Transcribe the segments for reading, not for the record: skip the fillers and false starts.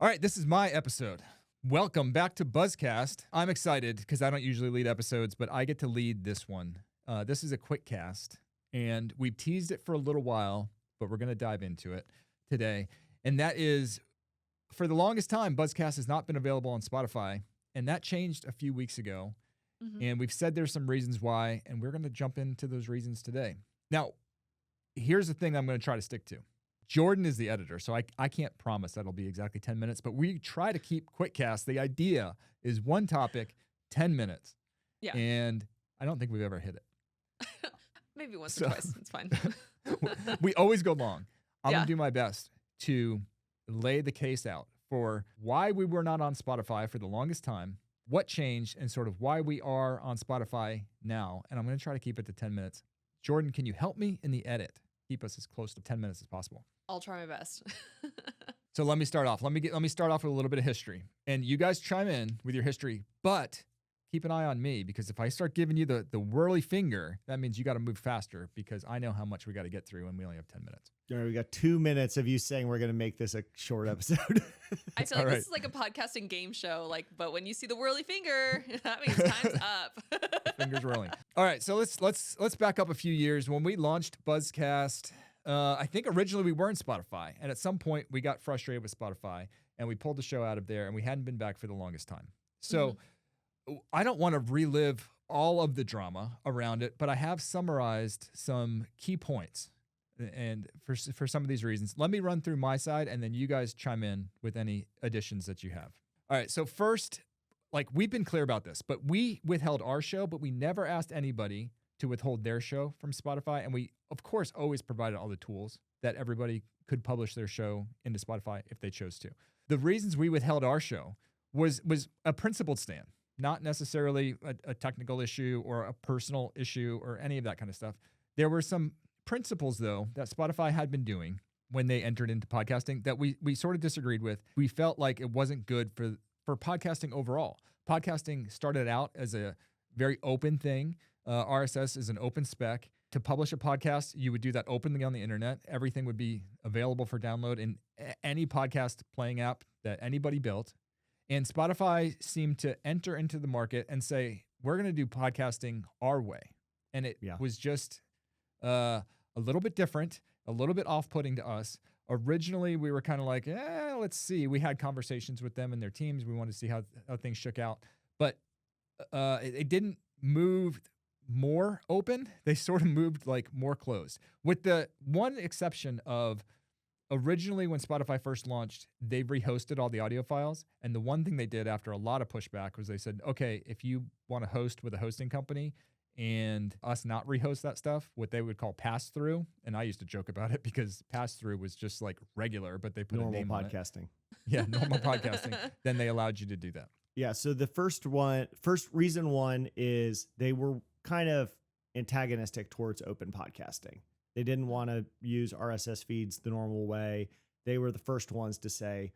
All right, this is my episode. Welcome back to Buzzcast. I'm excited because I don't usually lead episodes, but I get to lead this one. This is a quick cast, and we've teased it for a little while, but we're going to dive into it today. And that is, for the longest time, Buzzcast has not been available on Spotify, and that changed a few weeks ago. Mm-hmm. And we've said there's some reasons why, and we're going to jump into those reasons today. Now, here's the thing I'm going to try to stick to. Jordan is the editor, so I can't promise that'll be exactly 10 minutes, but we try to keep quickcast. The idea is one topic, 10 minutes. Yeah. And I don't think we've ever hit it. Maybe once or twice. It's fine. We always go long. I'm Yeah. going to do my best to lay the case out for why we were not on Spotify for the longest time, what changed, and sort of why we are on Spotify now. And I'm going to try to keep it to 10 minutes. Jordan, can you help me in the edit? Keep us as close to 10 minutes as possible. I'll try my best. So let me start off. Let me start off with a little bit of history. And you guys chime in with your history, but keep an eye on me, because if I start giving you the whirly finger, that means you got to move faster, because I know how much we got to get through and we only have 10 minutes. All right, we got 2 minutes of you saying we're going to make this a short episode. I feel like this is like a podcasting game show, but when you see the whirly finger, that means time's up. Fingers rolling. All right, so let's back up a few years. When we launched Buzzcast, I think originally we were in Spotify, and at some point we got frustrated with Spotify, and we pulled the show out of there, and we hadn't been back for the longest time. So I don't want to relive all of the drama around it, but I have summarized some key points. And for some of these reasons, let me run through my side, and then you guys chime in with any additions that you have. All right, so first, we've been clear about this, but we withheld our show, but we never asked anybody to withhold their show from Spotify. And we, of course, always provided all the tools that everybody could publish their show into Spotify if they chose to. The reasons we withheld our show was a principled stand, not necessarily a technical issue or a personal issue or any of that kind of stuff. There were some principles, though, that Spotify had been doing when they entered into podcasting that we sort of disagreed with. We felt like it wasn't good for podcasting overall. Podcasting started out as a very open thing. RSS is an open spec. To publish a podcast, you would do that openly on the internet. Everything would be available for download in any podcast playing app that anybody built. And Spotify seemed to enter into the market and say, we're going to do podcasting our way. And it was just a little bit different, a little bit off-putting to us. Originally, we were kind of like, let's see. We had conversations with them and their teams. We wanted to see how things shook out. But it didn't move more open. They sort of moved more closed. With the one exception of originally when Spotify first launched, they rehosted all the audio files. And the one thing they did after a lot of pushback was they said, okay, if you want to host with a hosting company and us not rehost that stuff, what they would call pass-through. And I used to joke about it because pass-through was just like regular, but they put normal a name podcasting. on it. Yeah, normal podcasting. Then they allowed you to do that. Yeah, so the first reason one is they were kind of antagonistic towards open podcasting. They didn't want to use RSS feeds the normal way. They were the first ones to say,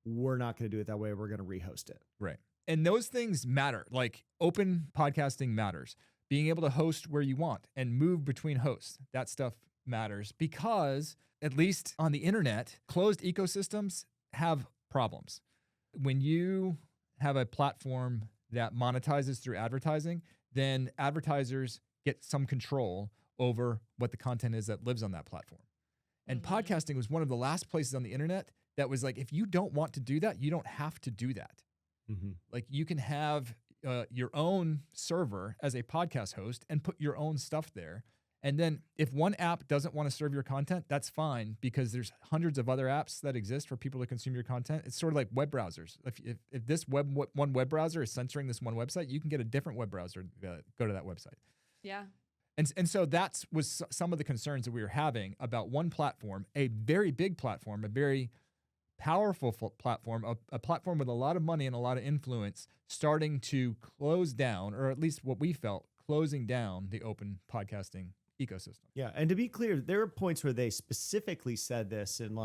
we're not going to do it that way. We're going to rehost it. Right. And those things matter. Open podcasting matters. Being able to host where you want and move between hosts, that stuff matters, because at least on the internet, closed ecosystems have problems. When you have a platform that monetizes through advertising, then advertisers get some control over what the content is that lives on that platform. And podcasting was one of the last places on the internet that was like, if you don't want to do that, you don't have to do that. You can have your own server as a podcast host and put your own stuff there. And then if one app doesn't want to serve your content, that's fine, because there's hundreds of other apps that exist for people to consume your content. It's sort of like web browsers. If this one web browser is censoring this one website, you can get a different web browser to go to that website. Yeah. And so that was some of the concerns that we were having about one platform, a very big platform, a very powerful platform, a platform with a lot of money and a lot of influence, starting to close down, or at least what we felt, closing down the open podcasting ecosystem. Yeah, and to be clear, there are points where they specifically said this in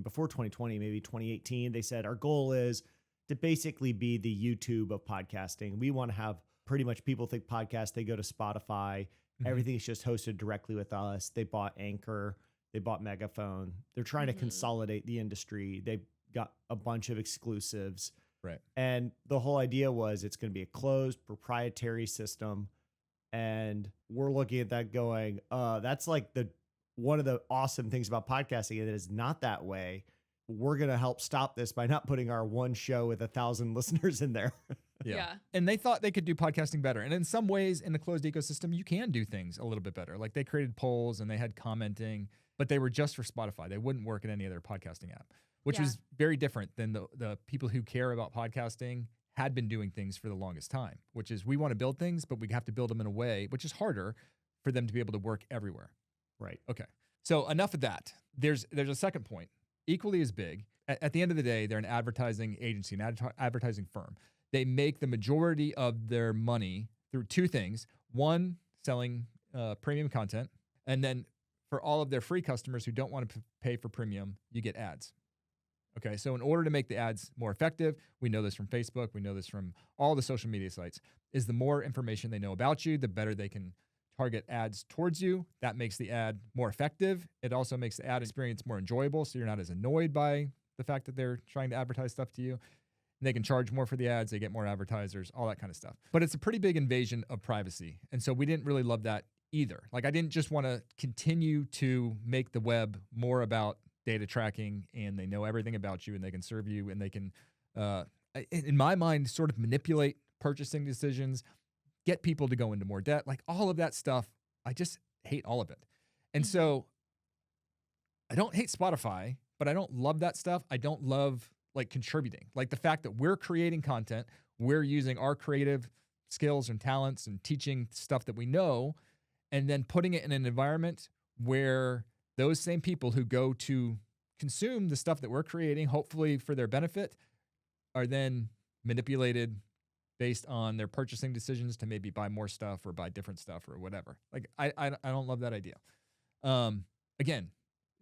before 2020, maybe 2018, they said our goal is to basically be the YouTube of podcasting. We want to have pretty much people think podcast, they go to Spotify, everything is just hosted directly with us. They bought Anchor, they bought Megaphone. They're trying to consolidate the industry. got a bunch of exclusives. Right. And the whole idea was it's going to be a closed proprietary system. And we're looking at that going, that's like one of the awesome things about podcasting that is not that way. We're going to help stop this by not putting our one show with 1,000 listeners in there. Yeah. And they thought they could do podcasting better. And in some ways in the closed ecosystem, you can do things a little bit better. Like they created polls and they had commenting, but they were just for Spotify. They wouldn't work in any other podcasting app, which was very different than the people who care about podcasting had been doing things for the longest time, which is we want to build things, but we have to build them in a way, which is harder for them to be able to work everywhere. Right. Okay. So enough of that. There's a second point, equally as big. At the end of the day, they're an advertising agency, an advertising firm. They make the majority of their money through two things. One, selling premium content. And then for all of their free customers who don't want to pay for premium, you get ads. Okay, so in order to make the ads more effective, we know this from Facebook, we know this from all the social media sites, is the more information they know about you, the better they can target ads towards you. That makes the ad more effective. It also makes the ad experience more enjoyable, so you're not as annoyed by the fact that they're trying to advertise stuff to you. And they can charge more for the ads, they get more advertisers, all that kind of stuff. But it's a pretty big invasion of privacy. And so we didn't really love that either. Like I didn't just want to continue to make the web more about data tracking and they know everything about you and they can serve you and they can, in my mind, sort of manipulate purchasing decisions, get people to go into more debt, like all of that stuff. I just hate all of it. And so I don't hate Spotify, but I don't love that stuff. I don't love like contributing, like the fact that we're creating content, we're using our creative skills and talents and teaching stuff that we know, and then putting it in an environment where those same people who go to consume the stuff that we're creating, hopefully for their benefit, are then manipulated based on their purchasing decisions to maybe buy more stuff or buy different stuff or whatever. Like, I don't love that idea. Again,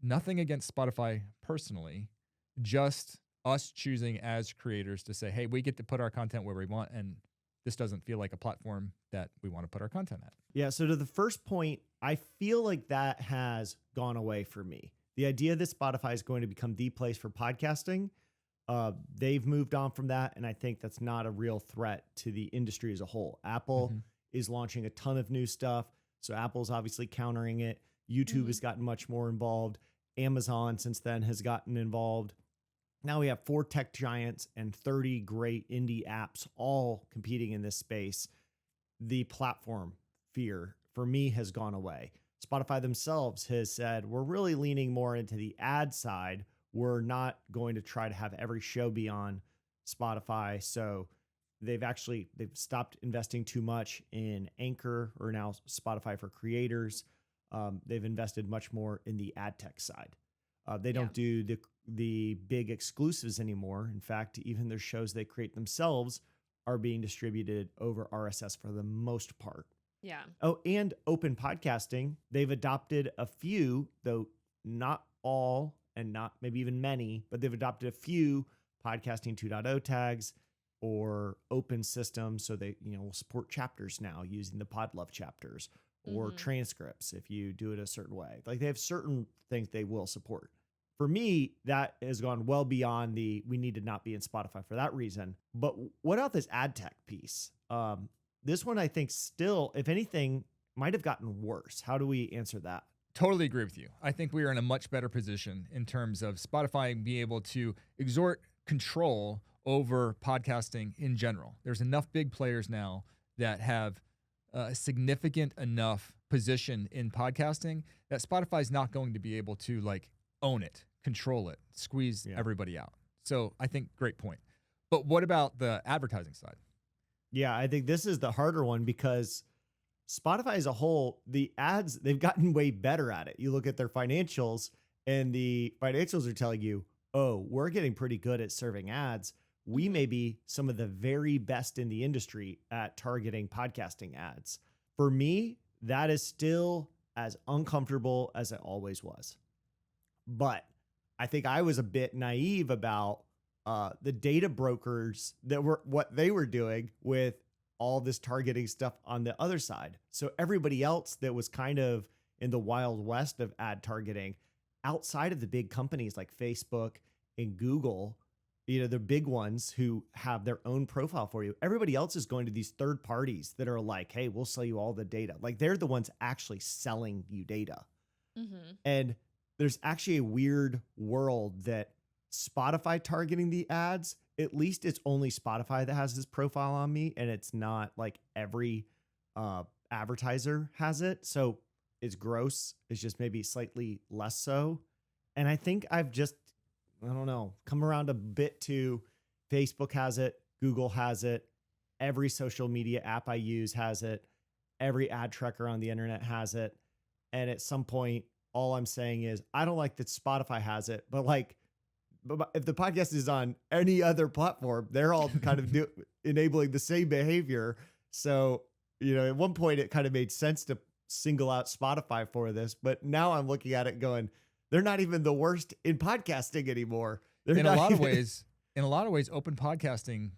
nothing against Spotify personally, just us choosing as creators to say, hey, we get to put our content where we want, and this doesn't feel like a platform that we want to put our content at. Yeah, so to the first point, I feel like that has gone away for me. The idea that Spotify is going to become the place for podcasting, they've moved on from that, and I think that's not a real threat to the industry as a whole. Apple is launching a ton of new stuff, so Apple's obviously countering it. YouTube has gotten much more involved. Amazon since then has gotten involved. Now we have 4 tech giants and 30 great indie apps all competing in this space. The platform fear for me has gone away. Spotify themselves has said, we're really leaning more into the ad side. We're not going to try to have every show be on Spotify. So they've stopped investing too much in Anchor, or now Spotify for Creators. They've invested much more in the ad tech side. They don't do the big exclusives anymore. In fact, even their shows they create themselves are being distributed over RSS for the most part. Yeah. Oh, and open podcasting. They've adopted a few, though not all and not maybe even many, but they've adopted a few podcasting 2.0 tags or open systems. So they, will support chapters now using the Podlove chapters or transcripts if you do it a certain way. Like they have certain things they will support. For me, that has gone well beyond we need to not be in Spotify for that reason. But what about this ad tech piece? This one, I think still, if anything, might have gotten worse. How do we answer that? Totally agree with you. I think we are in a much better position in terms of Spotify being able to exert control over podcasting in general. There's enough big players now that have a significant enough position in podcasting that Spotify is not going to be able to own it, control it, squeeze everybody out. So I think great point. But what about the advertising side? Yeah, I think this is the harder one because Spotify as a whole, the ads, they've gotten way better at it. You look at their financials and the financials are telling you, oh, we're getting pretty good at serving ads. We may be some of the very best in the industry at targeting podcasting ads. For me, that is still as uncomfortable as it always was. But I think I was a bit naive about the data brokers that were what they were doing with all this targeting stuff on the other side. So everybody else that was kind of in the wild west of ad targeting outside of the big companies like Facebook and Google, the big ones who have their own profile for you. Everybody else is going to these third parties that are like, hey, we'll sell you all the data. Like they're the ones actually selling you data. Mm-hmm. And there's actually a weird world that Spotify targeting the ads, at least it's only Spotify that has this profile on me, and it's not like every advertiser has it. So it's gross. It's just maybe slightly less so. And I think I've just, I don't know, come around a bit to Facebook has it, Google has it, every social media app I use has it, every ad tracker on the internet has it. And at some point, all I'm saying is, I don't like that Spotify has it, but if the podcast is on any other platform, they're all kind of enabling the same behavior. So, at one point it kind of made sense to single out Spotify for this, but now I'm looking at it going, they're not even the worst in podcasting anymore. In a lot of ways, open podcasting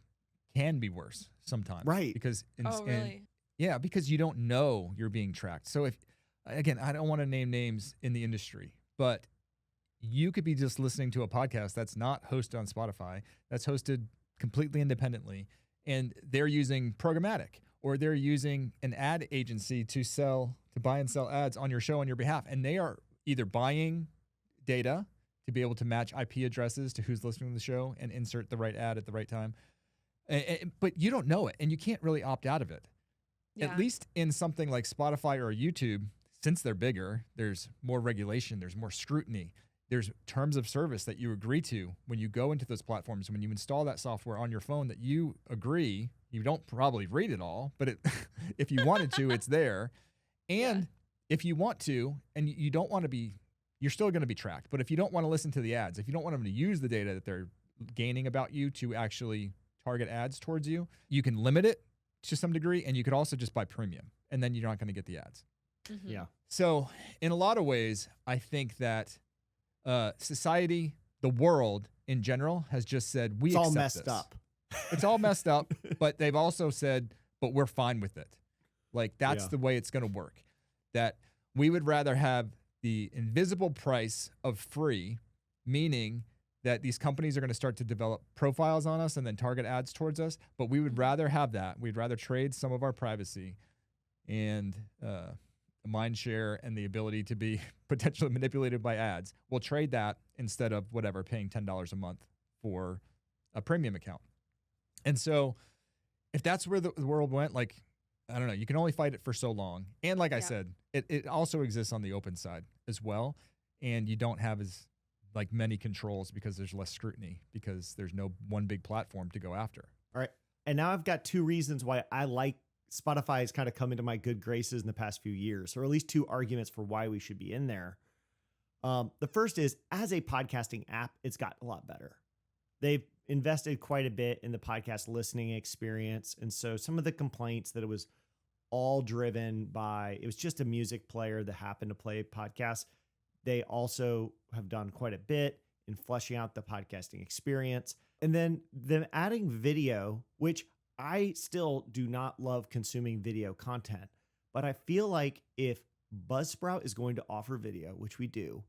can be worse sometimes. Right. Because really? Because you don't know you're being tracked. So again, I don't want to name names in the industry, but you could be just listening to a podcast that's not hosted on Spotify, that's hosted completely independently, and they're using programmatic, or they're using an ad agency to buy and sell ads on your show on your behalf. And they are either buying data to be able to match IP addresses to who's listening to the show and insert the right ad at the right time. But you don't know it, and you can't really opt out of it. Yeah. At least in something like Spotify or YouTube, since they're bigger, there's more regulation, there's more scrutiny. There's terms of service that you agree to when you go into those platforms, when you install that software on your phone, that you agree. You don't probably read it all, but if you wanted to, it's there. And if you want to, and you don't want to be, you're still going to be tracked. But if you don't want to listen to the ads, if you don't want them to use the data that they're gaining about you to actually target ads towards you, you can limit it to some degree, and you could also just buy premium, and then you're not going to get the ads. Mm-hmm. Yeah. So in a lot of ways, I think that society, the world in general, has just said, it's all accept messed this. up. It's all messed up, but they've also said, but we're fine with it. Like that's the way it's going to work. That we would rather have the invisible price of free, meaning that these companies are going to start to develop profiles on us and then target ads towards us. But we would rather have that. We'd rather trade some of our privacy and mind share and the ability to be potentially manipulated by ads. We'll trade that instead of paying $10 a month for a premium account. And so if that's where the world went, like, I don't know, you can only fight it for so long. And like I said, it also exists on the open side as well. And you don't have as many controls because there's less scrutiny, because there's no one big platform to go after. All right. And now I've got two reasons why I like Spotify has kind of come into my good graces in the past few years, or at least two arguments for why we should be in there. The first is, as a podcasting app, it's got a lot better. They've invested quite a bit in the podcast listening experience. And so some of the complaints that it was all driven by, it was just a music player that happened to play podcasts. They also have done quite a bit in fleshing out the podcasting experience. And then them adding video, which I still do not love consuming video content, but I feel like if Buzzsprout is going to offer video, which we do,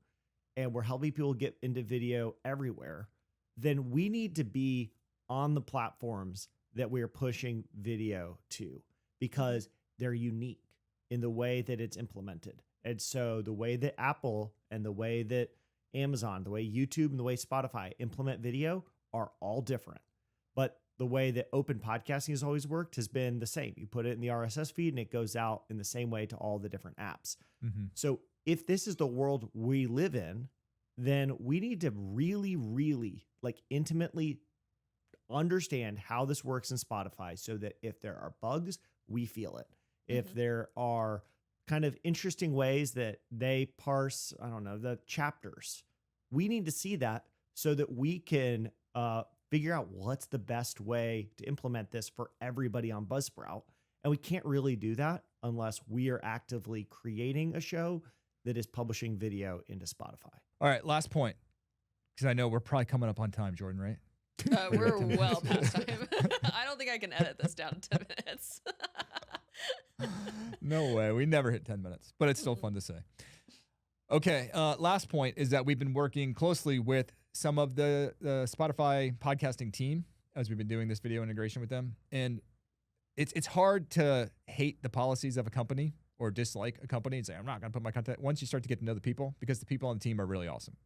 and we're helping people get into video everywhere, then we need to be on the platforms that we're pushing video to, because they're unique in the way that it's implemented. And so the way that Apple and the way that Amazon, the way YouTube and the way Spotify implement video are all different. But the way that open podcasting has always worked has been the same. You put it in the RSS feed and it goes out in the same way to all the different apps. Mm-hmm. So if this is the world we live in, then we need to really, really intimately understand how this works in Spotify, so that if there are bugs, we feel it. Mm-hmm. If there are kind of interesting ways that they parse, the chapters, we need to see that so that we can figure out what's the best way to implement this for everybody on Buzzsprout. And we can't really do that unless we are actively creating a show that is publishing video into Spotify. All right, last point, because I know we're probably coming up on time, Jordan, right? We're well past time. I don't think I can edit this down to 10 minutes. No way. We never hit 10 minutes, but it's still fun to say. Okay, last point is that we've been working closely with some of the Spotify podcasting team as we've been doing this video integration with them. And it's hard to hate the policies of a company or dislike a company and say, I'm not going to put my content. Once you start to get to know the people, because the people on the team are really awesome.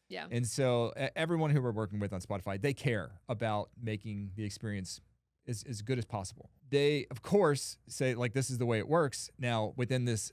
Yeah. And so everyone who we're working with on Spotify, they care about making the experience as good as possible. They, of course, say, like, this is the way it works. Now, within this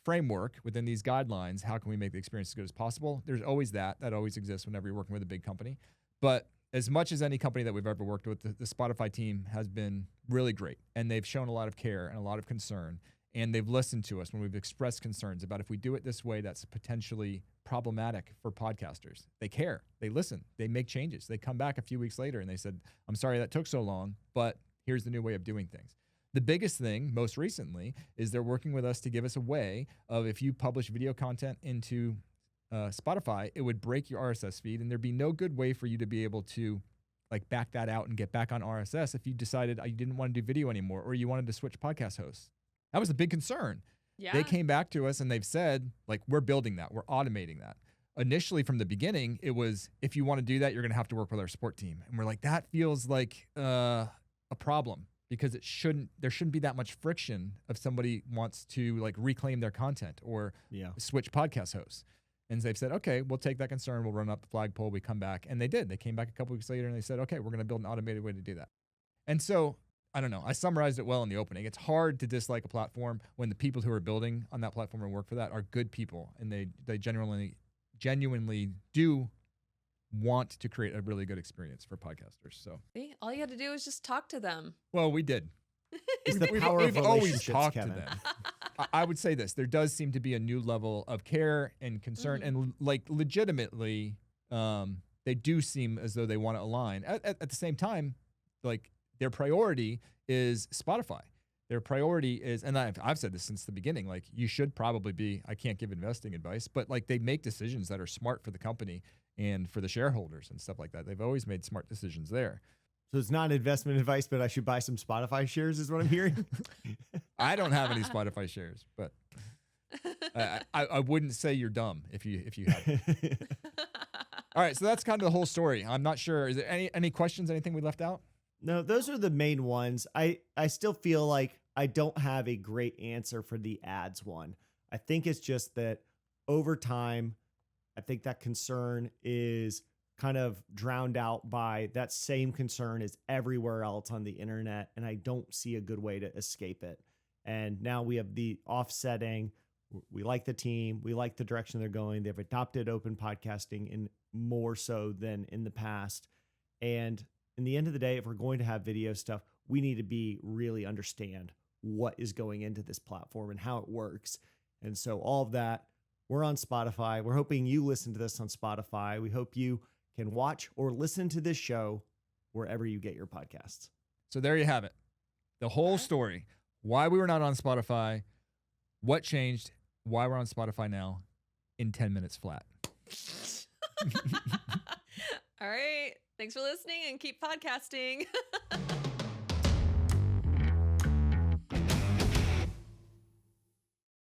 framework, within these guidelines, how can we make the experience as good as possible? There's always that. That always exists whenever you're working with a big company. But as much as any company that we've ever worked with, the Spotify team has been really great. And they've shown a lot of care and a lot of concern. And they've listened to us when we've expressed concerns about if we do it this way, that's potentially problematic for podcasters. They care. They listen. They make changes. They come back a few weeks later and they said, I'm sorry that took so long, but here's the new way of doing things. The biggest thing, most recently, is they're working with us to give us a way of, if you publish video content into Spotify, it would break your RSS feed, and there'd be no good way for you to be able to like back that out and get back on RSS if you decided you didn't want to do video anymore or you wanted to switch podcast hosts. That was a big concern. Yeah. They came back to us and they've said, like, we're building that. We're automating that. Initially, from the beginning, it was, if you want to do that, you're going to have to work with our support team. And we're like, that feels like a problem, because there shouldn't be that much friction if somebody wants to like reclaim their content or switch podcast hosts. And they've said, okay, we'll take that concern. We'll run up the flagpole. We come back. And they did. They came back a couple weeks later and they said, okay, we're going to build an automated way to do that. And so, I don't know. I summarized it well in the opening. It's hard to dislike a platform when the people who are building on that platform and work for that are good people. And they genuinely do want to create a really good experience for podcasters. So See, all you had to do was just talk to them. Well, we did. It's the power of we've always relationships, talked Kevin. to them. I would say this. There does seem to be a new level of care and concern. And like legitimately, they do seem as though they want to align. At the same time, like their priority is Spotify. Their priority is, and I've said this since the beginning, like you should probably be, I can't give investing advice, but like they make decisions that are smart for the company and for the shareholders and stuff like that. They've always made smart decisions there. So it's not investment advice, but I should buy some Spotify shares is what I'm hearing. I don't have any Spotify shares, but I wouldn't say you're dumb if you had. All right, so that's kind of the whole story. I'm not sure. Is there any questions, anything we left out? No, those are the main ones. I still feel like I don't have a great answer for the ads one. I think it's just that over time, I think that concern is kind of drowned out by that same concern is everywhere else on the internet, and I don't see a good way to escape it. And now we have the offsetting. We like the team. We like the direction they're going. They've adopted open podcasting in more so than in the past. And in the end of the day, if we're going to have video stuff, we need to be really understand what is going into this platform and how it works. And so all of that, we're on Spotify. We're hoping you listen to this on Spotify. We hope you can watch or listen to this show wherever you get your podcasts. So there you have it. The whole story. Why we were not on Spotify, what changed, why we're on Spotify now in 10 minutes flat. All right. Thanks for listening and keep podcasting.